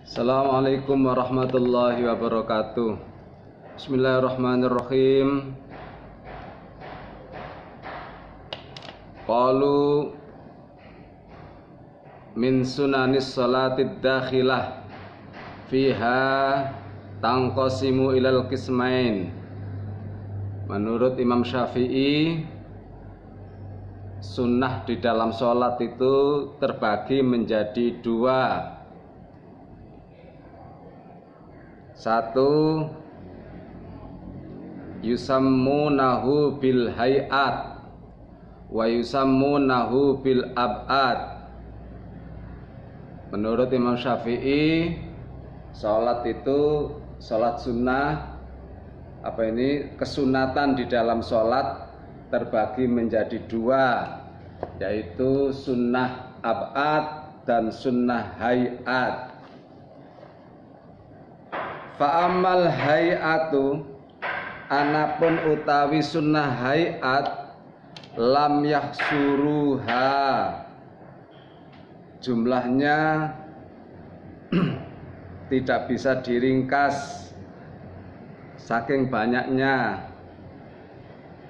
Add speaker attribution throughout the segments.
Speaker 1: Assalamualaikum warahmatullahi wabarakatuh. Bismillahirrahmanirrahim. Qalu min sunanis salatid dakhilah fiha tangqasimu ilal qismain. Menurut Imam Syafi'i, sunnah di dalam sholat itu terbagi menjadi dua. Satu, yusammunahu bil hayat wa yusammunahu bil ab'ad. Menurut Imam Syafi'i, sholat itu, sholat sunnah, kesunatan di dalam sholat terbagi menjadi dua, yaitu sunnah ab'ad dan sunnah hayat. Fa'amal hayatu, anapun utawi sunnah hayat, lam yahsuruha, jumlahnya tidak bisa diringkas saking banyaknya.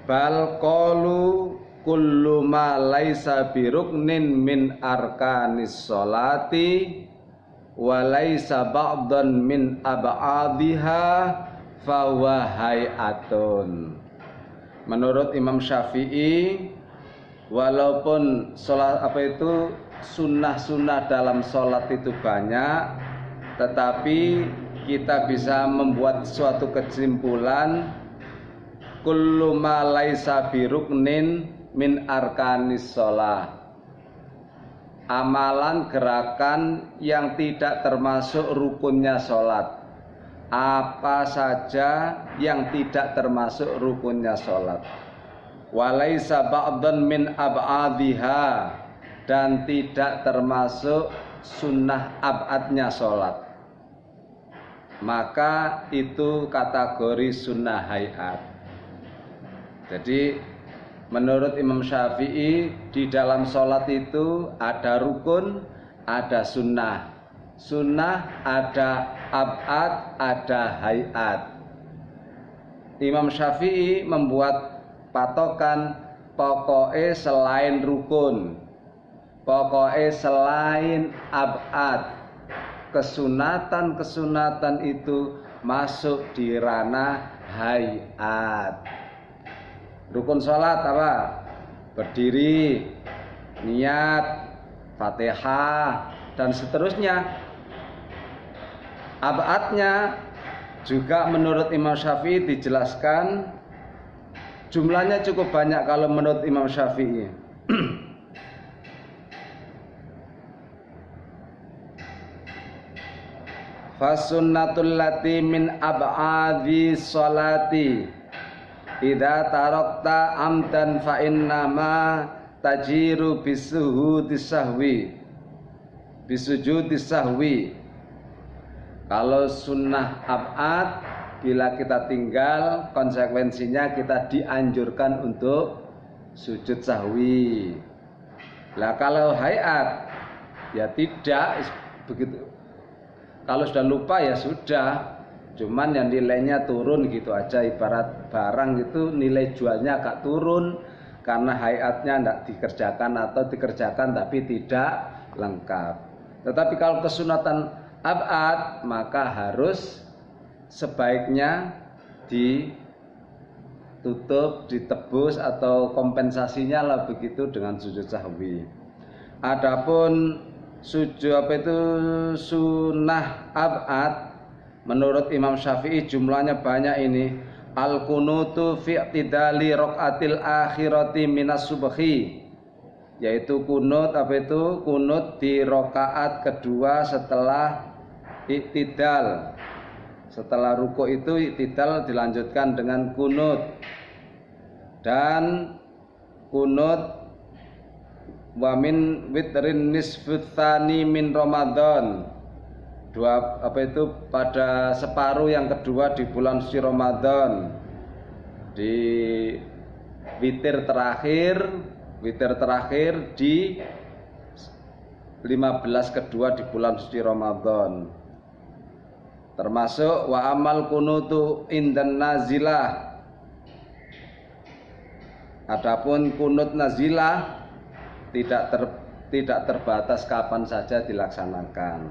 Speaker 1: Bal qalu kullu ma laisa biruknin min arkanis sholati wa laisa ba'dan min ab'adhiha fahuwa hayatun. Menurut Imam Syafi'i, walaupun sholat sunnah-sunnah dalam sholat itu banyak, tetapi kita bisa membuat suatu kesimpulan, kullu ma laisa biruknin min arkanis sholat, amalan gerakan yang tidak termasuk rukunnya sholat. Apa saja yang tidak termasuk rukunnya sholat. Walaisa ba'dan min ab'adhiha, dan tidak termasuk sunnah ab'adnya sholat, maka itu kategori sunnah hayat. Jadi menurut Imam Syafi'i, di dalam sholat itu ada rukun, ada sunnah. Sunnah ada ab'ad, ada hayat. Imam Syafi'i membuat patokan, pokoknya selain rukun, pokoknya selain ab'ad, kesunatan itu masuk di ranah hayat. Rukun sholat apa? Berdiri, niat, Fatihah, dan seterusnya. Ab'adnya juga menurut Imam Syafi'i dijelaskan, jumlahnya cukup banyak kalau menurut Imam Syafi'i. Fasunnatul lati min ab'adhi sholati idza tarakta amdan fa innama tajiru bisujudis sahwi. Kalau sunnah ab'ad, bila kita tinggal, konsekuensinya kita dianjurkan untuk sujud sahwi. Lah kalau hayat, ya tidak begitu. Kalau sudah lupa ya sudah, cuman yang nilainya turun gitu aja. Ibarat barang itu nilai jualnya agak turun karena hayatnya tidak dikerjakan atau dikerjakan tapi tidak lengkap. Tetapi kalau kesunatan ab'ad, maka harus sebaiknya ditutup, ditebus atau kompensasinya lah begitu dengan sujud sahwi. Adapun sunnah ab'ad, menurut Imam Syafi'i jumlahnya banyak ini. Al-kunutu fi i'tidali raqatil akhirati minas subhi, yaitu kunut kunut di rakaat kedua setelah i'tidal. Setelah ruku itu i'tidal dilanjutkan dengan kunut. Dan kunut wa min witrin nisfutsani min Ramadan, pada separuh yang kedua di bulan suci Ramadan, di witir terakhir di 15 kedua di bulan suci Ramadan. Termasuk wa amal kunutu indan nazilah. Adapun kunut nazilah tidak terbatas kapan saja dilaksanakan.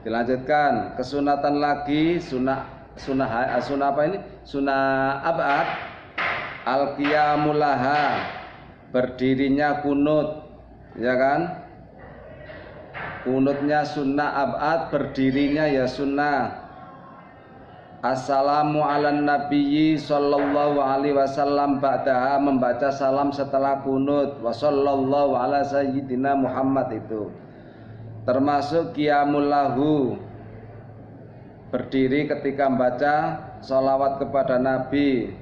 Speaker 1: Dilanjutkan, kesunatan lagi sunnah apa ini? Sunnah ab'ad al-qiyamulaha, berdirinya kunut, ya kan? Kunutnya sunnah ab'ad, berdirinya ya sunnah. Assalamu ala nabiyyi sallallahu alaihi wasallam ba'daha, membaca salam setelah kunut. Wa sallallahu ala sayyidina Muhammad itu termasuk qiyamul lahu, berdiri ketika membaca sholawat kepada Nabi.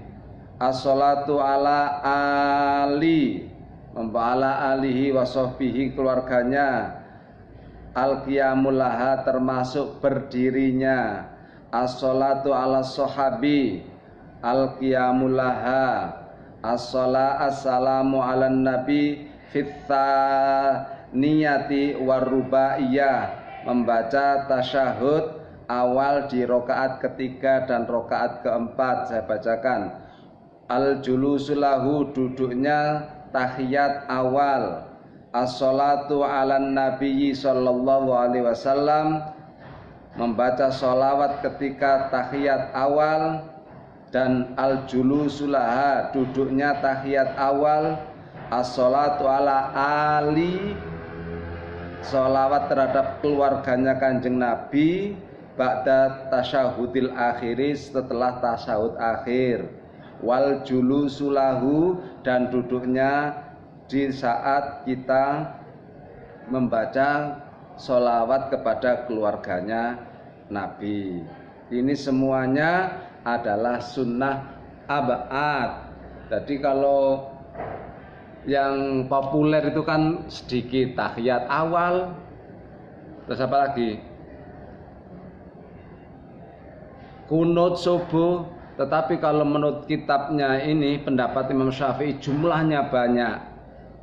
Speaker 1: As-sholatu ala ali, ala alihi wa sahbihi, keluarganya. Al-qiyamul laha, termasuk berdirinya. As-sholatu ala sahabi, al-qiyamul laha. As-salamu ala nabi fitta niyati warubaiyah, membaca tasyahud awal di rokaat ketiga dan rokaat keempat. Saya bacakan. Al-julusulahu, duduknya tahiyat awal. As-sholatu ala nabiyyi sallallahu alaihi wasallam, membaca sholawat ketika tahiyat awal. Dan al-julusulaha, duduknya tahiyat awal. As-sholatu ala ali, sholawat terhadap keluarganya Kanjeng Nabi. Ba'da tasyahudil akhiri, setelah tasyahud akhir. Wal julusulahu, dan duduknya di saat kita membaca sholawat kepada keluarganya Nabi. Ini semuanya adalah sunnah ab'ad. Jadi kalau yang populer itu kan sedikit, tahiyat awal, terus apa lagi? Kunut subuh. Tetapi kalau menurut kitabnya ini, pendapat Imam Syafi'i, jumlahnya banyak.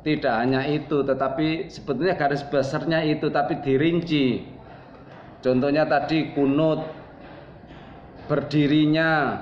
Speaker 1: Tidak hanya itu, tetapi sebetulnya garis besarnya itu, tapi dirinci. Contohnya tadi kunut, berdirinya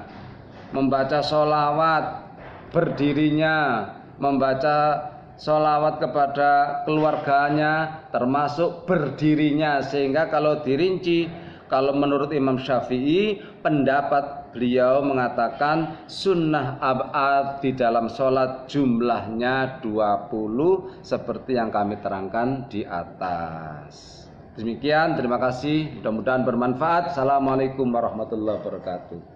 Speaker 1: membaca sholawat, berdirinya membaca sholawat kepada keluarganya, termasuk berdirinya. Sehingga kalau dirinci, kalau menurut Imam Syafi'i, pendapat beliau mengatakan sunnah ab'ad di dalam sholat jumlahnya 20, seperti yang kami terangkan di atas. Demikian, terima kasih, mudah-mudahan bermanfaat. Assalamualaikum warahmatullahi wabarakatuh.